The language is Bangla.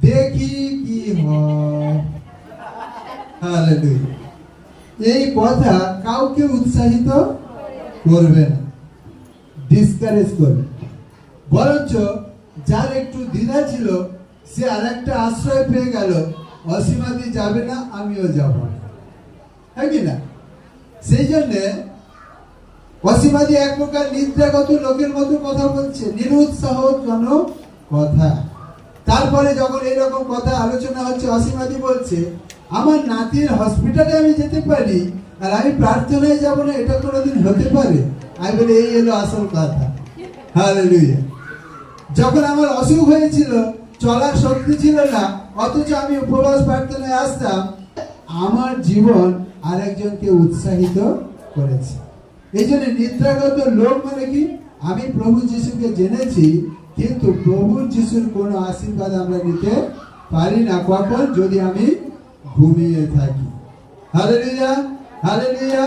দেখি কি হয়। হালেলুয়া। এই কথা কাউকে উৎসাহিত করবে না, ডিসকারেজ করবে। বরঞ্চ যার একটু দ্বিধা ছিল সে আরেকটা আশ্রয় পেয়ে গেল, অসীমাদি যাবে না, আমিও যাব না, হ্যাঁ কি না? সেই জন্য অসীমাদি এক প্রকার নিদ্রাগত লোকের মতো কথা বলছে, নিরুৎসাহজনক কথা। তারপরে যখন এরকম কথা আলোচনা হচ্ছে, অসীমাদি বলছে আমার নাতির হসপিটালে আমি যেতে পারি আর আমি প্রার্থনায় যাব না, এটা কোনোদিন হতে পারে? আমি বলি এই এলো আসল কথা। হালেলুয়া। যখন আমার অসুখ হয়েছিল, চলার শক্তি ছিল না, অথচ আমি উপবাস প্রার্থনায় আসতাম, আমার জীবন আরেকজনকে উৎসাহিত করেছে। এই জন্য নিদ্রাগত লোক মানে কি? আমি প্রভু যিশুকে জেনেছি, কিন্তু প্রভু যিশুর কোনো আশীর্বাদ আমরা নিতে পারি না। কখন? যদি আমি ঘুমিয়ে থাকি। Hallelujah, hallelujah.